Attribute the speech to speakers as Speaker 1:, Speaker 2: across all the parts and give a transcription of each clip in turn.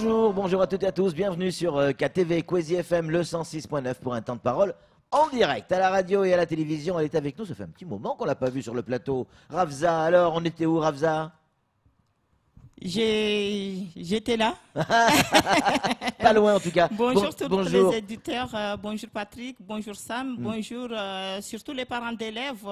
Speaker 1: Bonjour, bonjour à toutes et à tous, bienvenue sur KTV Kwezi FM le 106.9 pour un temps de parole en direct à la radio et à la télévision. Elle est avec nous, ça fait un petit moment qu'on l'a pas vue sur le plateau. Ravza, alors on était où Ravza?
Speaker 2: J'étais là.
Speaker 1: Pas loin en tout cas.
Speaker 2: Bonjour tous
Speaker 1: bonjour.
Speaker 2: les éditeurs, bonjour Patrick, bonjour Sam, bonjour surtout les parents d'élèves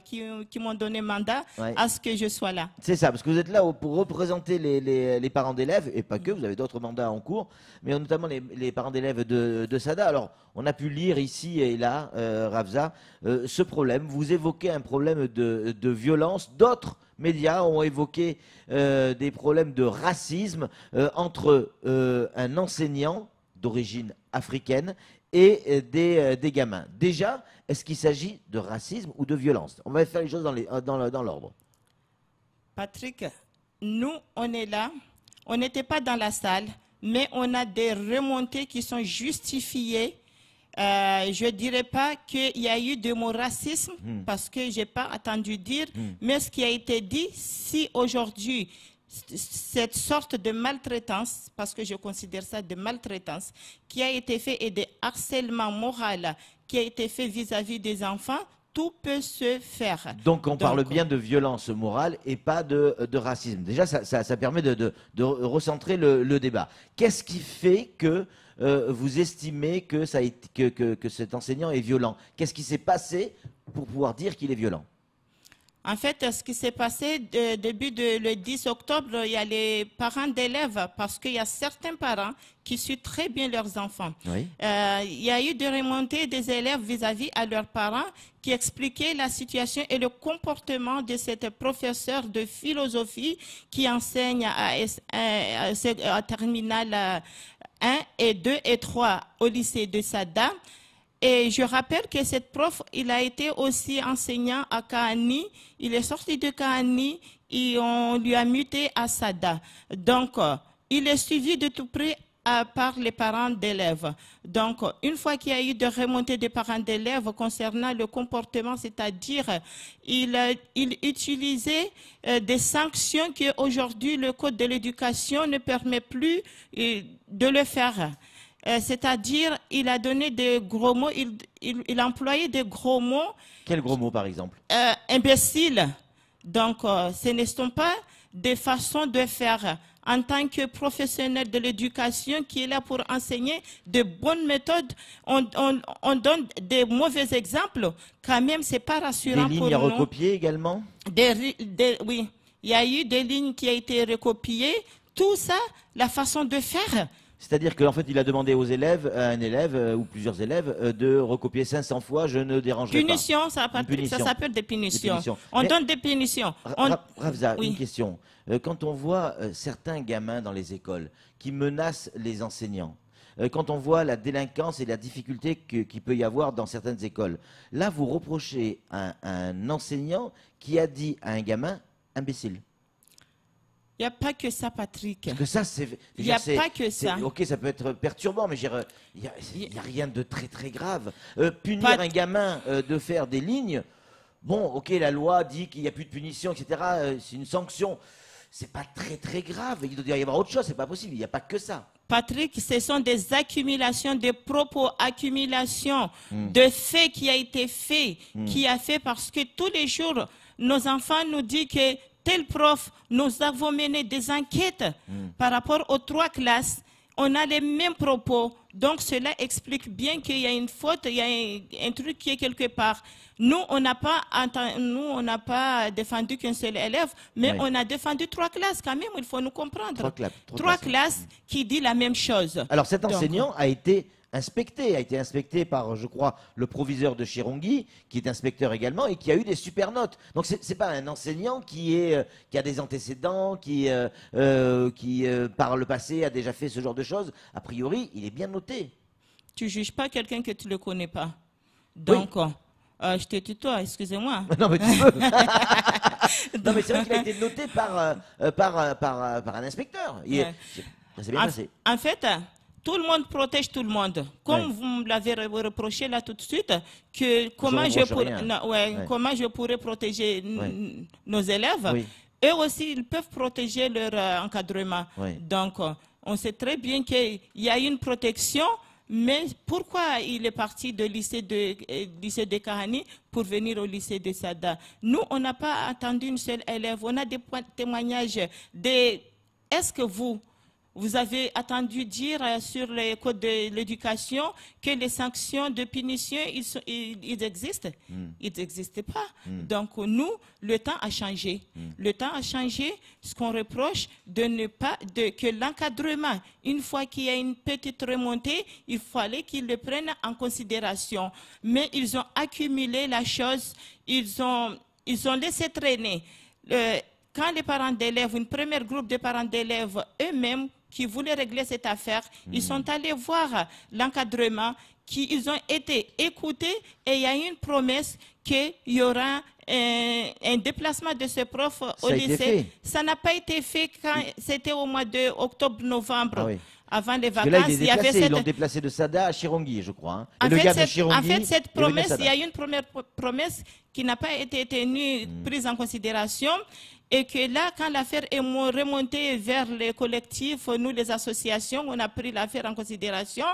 Speaker 2: qui m'ont donné mandat à ce que je sois là.
Speaker 1: C'est ça, parce que vous êtes là pour représenter les parents d'élèves, et pas que, vous avez d'autres mandats en cours, mais notamment les parents d'élèves de SADA. Alors, on a pu lire ici et là, Ravza, ce problème. Vous évoquez un problème de violence. D'autres médias ont évoqué des problèmes de racisme entre un enseignant d'origine africaine et des gamins. Déjà, est-ce qu'il s'agit de racisme ou de violence? On va faire les choses dans l'ordre.
Speaker 2: Patrick, nous, on est là, on n'était pas dans la salle, mais on a des remontées qui sont justifiées. Je ne dirais pas qu'il y a eu de mots racisme parce que je n'ai pas entendu dire, mais ce qui a été dit, si aujourd'hui, cette sorte de maltraitance, parce que je considère ça de maltraitance, qui a été fait et de harcèlement moral qui a été fait vis-à-vis des enfants, tout peut se faire.
Speaker 1: Donc on parle bien de violence morale et pas de racisme. Déjà, ça permet de recentrer le débat. Qu'est-ce qui fait que vous estimez que cet enseignant est violent? Qu'est-ce qui s'est passé pour pouvoir dire qu'il est violent?
Speaker 2: En fait, ce qui s'est passé le 10 octobre, il y a les parents d'élèves, parce qu'il y a certains parents qui suivent très bien leurs enfants.
Speaker 1: Oui.
Speaker 2: Il y a eu des remontées des élèves vis-à-vis à leurs parents qui expliquaient la situation et le comportement de cette professeure de philosophie qui enseigne à terminale 1 et 2 et 3 au lycée de Sada. Et je rappelle que cette prof, il a été aussi enseignant à Kahani. Il est sorti de Kahani et on lui a muté à Sada. Donc, il est suivi de tout près par les parents d'élèves. Donc, une fois qu'il y a eu des remontées des parents d'élèves concernant le comportement, c'est-à-dire il utilisait des sanctions qu'aujourd'hui le Code de l'éducation ne permet plus de le faire. C'est-à-dire, il a donné des gros mots, il employait des gros mots.
Speaker 1: Quels gros mots, par exemple?
Speaker 2: Imbécile. Donc, ce ne sont pas des façons de faire. En tant que professionnel de l'éducation qui est là pour enseigner de bonnes méthodes, on donne des mauvais exemples. Quand même, c'est pas rassurant pour nous.
Speaker 1: Des lignes à recopier également?
Speaker 2: Oui, il y a eu des lignes qui ont été recopiées. Tout ça, la façon de faire.
Speaker 1: C'est-à-dire qu'en fait, il a demandé aux élèves, à un élève ou plusieurs élèves, de recopier 500 fois « je ne dérangerai pas ».
Speaker 2: Punition, ça s'appelle des punitions. On donne des punitions.
Speaker 1: Ravza, une question. Quand on voit certains gamins dans les écoles qui menacent les enseignants, quand on voit la délinquance et la difficulté qu'il peut y avoir dans certaines écoles, là, vous reprochez à un enseignant qui a dit à un gamin « imbécile ».
Speaker 2: Il n'y a pas que ça, Patrick.
Speaker 1: Parce que ça, c'est.
Speaker 2: Il n'y a pas que ça.
Speaker 1: Ok, ça peut être perturbant, mais il n'y a rien de très très grave. Punir un gamin de faire des lignes, bon, ok, la loi dit qu'il n'y a plus de punition, etc. C'est une sanction. C'est pas très très grave. Il doit y avoir autre chose, c'est pas possible. Il n'y a pas que ça.
Speaker 2: Patrick, ce sont des accumulations de propos, accumulations de faits qui a été fait, qui a fait parce que tous les jours, nos enfants nous disent que tel prof, nous avons mené des enquêtes par rapport aux 3 classes. On a les mêmes propos. Donc, cela explique bien qu'il y a une faute, il y a un truc qui est quelque part. Nous, on n'a pas défendu qu'un seul élève, mais on a défendu 3 classes quand même, il faut nous comprendre. 3 classes qui disent la même chose.
Speaker 1: Alors, cet enseignant a été inspecté par, je crois, le proviseur de Chirongui, qui est inspecteur également, et qui a eu des super notes. Donc, c'est pas un enseignant qui a des antécédents, qui par le passé, a déjà fait ce genre de choses. A priori, il est bien noté.
Speaker 2: Tu ne juges pas quelqu'un que tu ne le connais pas. Donc, je te tutoie, excusez-moi.
Speaker 1: Non, mais tu peux. Non, mais c'est vrai qu'il a été noté par un inspecteur. Ça s'est bien passé.
Speaker 2: En fait, tout le monde protège tout le monde. Comme vous me l'avez reproché là tout de suite, que comment je pourrais protéger nos élèves, eux aussi, ils peuvent protéger leur encadrement. Donc, On sait très bien qu'il y a une protection, mais pourquoi il est parti de lycée de Kahani pour venir au lycée de Sada? Nous, on n'a pas attendu une seule élève. On a des témoignages. Est-ce que vous avez attendu dire sur les codes de l'éducation que les sanctions de punition, ils existent? Ils n'existent pas. Donc, nous, le temps a changé. Le temps a changé. Ce qu'on reproche, que l'encadrement, une fois qu'il y a une petite remontée, il fallait qu'ils le prennent en considération. Mais ils ont accumulé la chose, ils ont laissé traîner. Quand les parents d'élèves, une première groupe de parents d'élèves eux-mêmes, qui voulaient régler cette affaire, ils sont allés voir l'encadrement, ils ont été écoutés et il y a eu une promesse qu'il y aura un déplacement de ce prof au lycée. Ça n'a pas été fait quand c'était au mois de octobre-novembre. Ah oui. Avant les vacances,
Speaker 1: là, ils l'ont déplacé de Sada à Chirongi, je crois. Hein.
Speaker 2: En fait, cette promesse, il y a eu une première promesse qui n'a pas été tenue, prise en considération. Et que là, quand l'affaire est remontée vers les collectifs, nous, les associations, on a pris l'affaire en considération.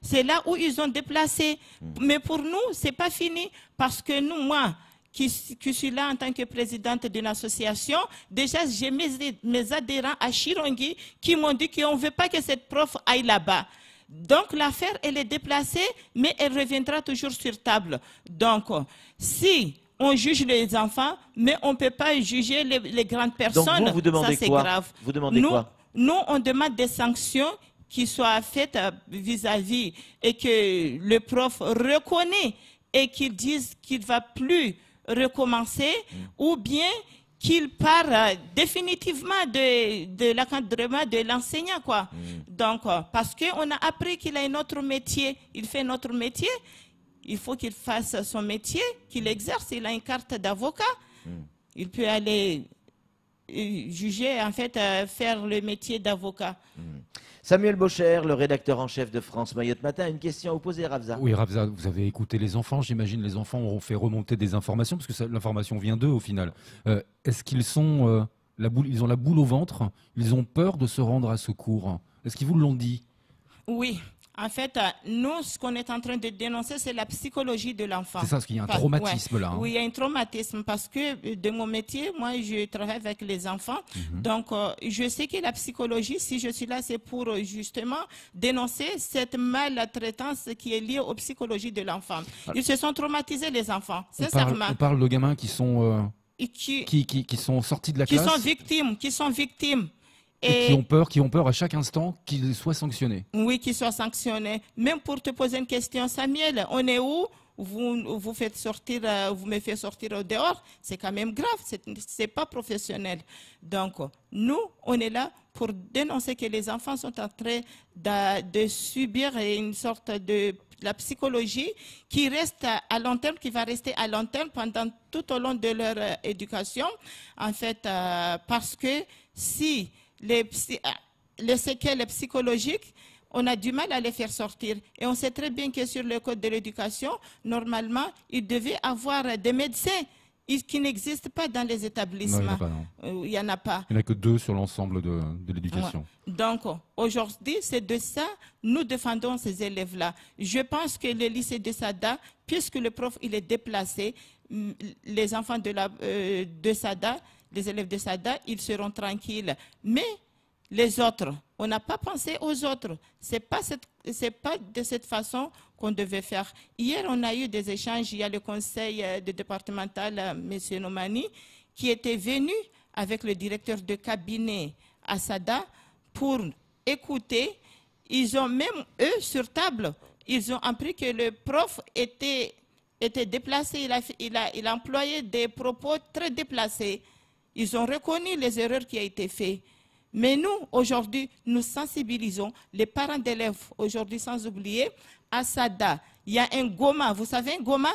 Speaker 2: C'est là où ils ont déplacé. Mais pour nous, ce n'est pas fini. Parce que nous, moi, qui suis là en tant que présidente d'une association, déjà, j'ai mes adhérents à Chirongi qui m'ont dit qu'on ne veut pas que cette prof aille là-bas. Donc, l'affaire, elle est déplacée, mais elle reviendra toujours sur table. Donc, si on juge les enfants, mais on ne peut pas juger les grandes personnes.
Speaker 1: Donc vous demandez
Speaker 2: ça, c'est
Speaker 1: quoi?
Speaker 2: Grave.
Speaker 1: Vous demandez quoi?
Speaker 2: Nous, on demande des sanctions qui soient faites vis-à-vis et que le prof reconnaît et qu'il dise qu'il ne va plus recommencer ou bien qu'il part définitivement de l'encadrement de l'enseignant, quoi. Donc, parce qu'on a appris qu'il a un autre métier, il fait notre métier. Il faut qu'il fasse son métier, qu'il exerce. Il a une carte d'avocat. Il peut aller juger, en fait, faire le métier d'avocat.
Speaker 1: Samuel Bocher, le rédacteur en chef de France Mayotte Matin, une question à vous poser, Ravza.
Speaker 3: Oui, Ravza, vous avez écouté les enfants. J'imagine les enfants ont fait remonter des informations, parce que l'information vient d'eux au final. Est-ce qu'ils sont ils ont la boule au ventre? Ils ont peur de se rendre à ce cours? Est-ce qu'ils vous l'ont dit?
Speaker 2: Oui. En fait, nous, ce qu'on est en train de dénoncer, c'est la psychologie de l'enfant.
Speaker 3: C'est ça, parce qu'il y a un traumatisme là. Hein.
Speaker 2: Oui, il y a un traumatisme parce que de mon métier, moi, je travaille avec les enfants. Donc, je sais que la psychologie, si je suis là, c'est pour justement dénoncer cette maltraitance qui est liée aux psychologies de l'enfant. Ils se sont traumatisés, les enfants, sincèrement.
Speaker 3: On parle de gamins qui sont, qui sont sortis de la classe.
Speaker 2: Qui sont victimes.
Speaker 3: Et qui ont peur à chaque instant qu'ils soient sanctionnés. Oui,
Speaker 2: qu'ils soient sanctionnés. Même pour te poser une question, Samuel, on est où? Vous me faites sortir au dehors, c'est quand même grave, c'est pas professionnel. Donc, nous, on est là pour dénoncer que les enfants sont en train de subir une sorte de la psychologie qui reste à long terme, qui va rester à long terme pendant tout au long de leur éducation. En fait, parce que si les séquelles psychologiques, on a du mal à les faire sortir. Et on sait très bien que sur le code de l'éducation, normalement, il devait avoir des médecins qui n'existent pas dans les établissements.
Speaker 3: Non,
Speaker 2: il n'y en a pas.
Speaker 3: Il n'y en a que 2 sur l'ensemble de l'éducation.
Speaker 2: Ouais. Donc, aujourd'hui, c'est de ça, nous défendons ces élèves-là. Je pense que le lycée de Sada, puisque le prof il est déplacé, les enfants de Sada, les élèves de Sada, ils seront tranquilles. Mais les autres, on n'a pas pensé aux autres. C'est pas de cette façon qu'on devait faire. Hier, on a eu des échanges. Il y a le conseil départemental, M. Nomani, qui était venu avec le directeur de cabinet à Sada pour écouter. Ils ont même, eux, sur table, ils ont appris que le prof était déplacé. Il a employé des propos très déplacés. Ils ont reconnu les erreurs qui ont été faites. Mais nous, aujourd'hui, nous sensibilisons les parents d'élèves, aujourd'hui, sans oublier, à Sada. Il y a un goma. Vous savez, un goma?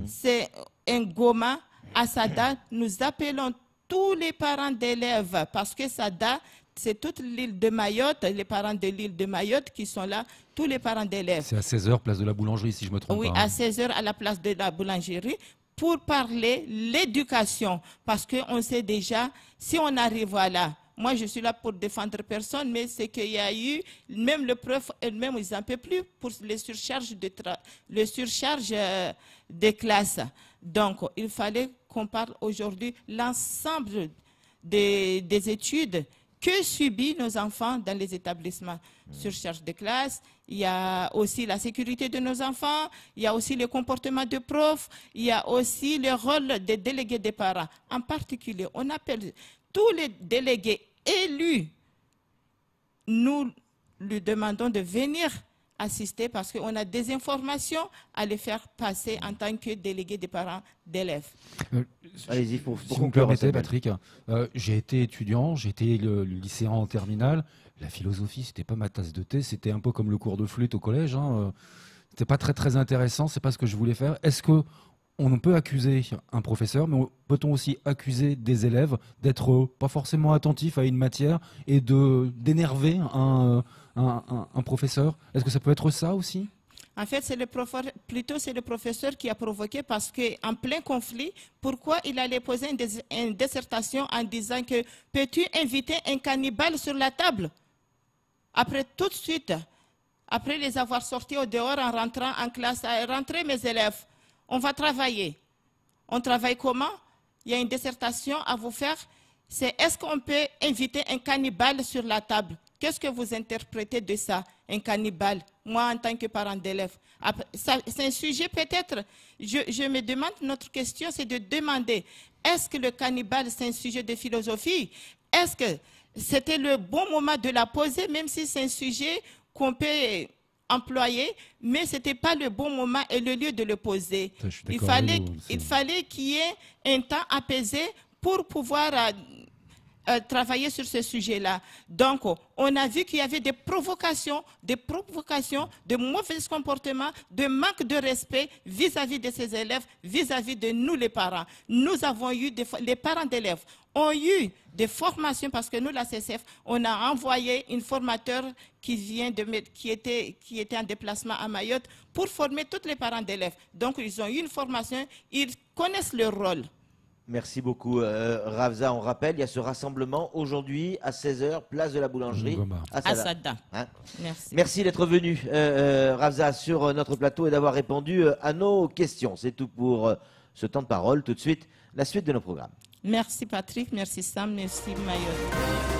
Speaker 2: C'est un goma. À Sada, nous appelons tous les parents d'élèves parce que Sada, c'est toute l'île de Mayotte, les parents de l'île de Mayotte qui sont là, tous les parents d'élèves.
Speaker 3: C'est à 16h, place de la boulangerie, si je me trompe pas.
Speaker 2: Oui, à 16h, à la place de la boulangerie, pour parler l'éducation. Parce qu'on sait déjà, si on arrive là, moi je suis là pour défendre personne, mais c'est qu'il y a eu, même le prof elles-mêmes, ils n'en peuvent plus pour les surcharges des classes. Donc, il fallait qu'on parle aujourd'hui l'ensemble des études que subissent nos enfants dans les établissements. Surcharge de classe, il y a aussi la sécurité de nos enfants, il y a aussi le comportement de profs, il y a aussi le rôle des délégués des parents. En particulier, on appelle tous les délégués élus, nous lui demandons de venir assister parce qu'on a des informations à les faire passer en tant que délégué des parents d'élèves.
Speaker 1: Allez-y, pour
Speaker 3: si vous me permettez, Patrick, j'ai été étudiant, j'ai été le lycéen en terminale. La philosophie, c'était pas ma tasse de thé, c'était un peu comme le cours de flûte au collège. C'était pas très intéressant, c'est pas ce que je voulais faire. Est-ce que on peut accuser un professeur, mais peut-on aussi accuser des élèves d'être pas forcément attentifs à une matière et d'énerver un professeur? Est-ce que ça peut être ça aussi?
Speaker 2: En fait, c'est le professeur qui a provoqué parce qu'en plein conflit, pourquoi il allait poser une dissertation en disant que peux-tu inviter un cannibale sur la table? Après, tout de suite, après les avoir sortis au dehors en rentrant en classe, rentrez mes élèves, on va travailler. On travaille comment? Il y a une dissertation à vous faire. C'est est-ce qu'on peut inviter un cannibale sur la table? Qu'est-ce que vous interprétez de ça, un cannibale? Moi, en tant que parent d'élève, c'est un sujet peut-être, je me demande, notre question, c'est de demander, est-ce que le cannibale, c'est un sujet de philosophie? Est-ce que c'était le bon moment de la poser, même si c'est un sujet qu'on peut employer, mais ce n'était pas le bon moment et le lieu de le poser. Il fallait qu'il y ait un temps apaisé pour pouvoir travailler sur ce sujet-là. Donc, on a vu qu'il y avait des provocations, de mauvais comportements, de manque de respect vis-à-vis de ces élèves, vis-à-vis de nous les parents. Nous avons eu, les parents d'élèves ont eu des formations parce que nous, la CCF, on a envoyé une formateur qui était en déplacement à Mayotte pour former tous les parents d'élèves. Donc, ils ont eu une formation, ils connaissent leur rôle.
Speaker 1: Merci beaucoup, Ravza. On rappelle, il y a ce rassemblement aujourd'hui à 16h, place de la Boulangerie, à Sada. Hein? Merci d'être venu, Ravza, sur notre plateau et d'avoir répondu à nos questions. C'est tout pour ce temps de parole. Tout de suite, la suite de nos programmes.
Speaker 2: Merci Patrick, merci Sam, merci Mayotte.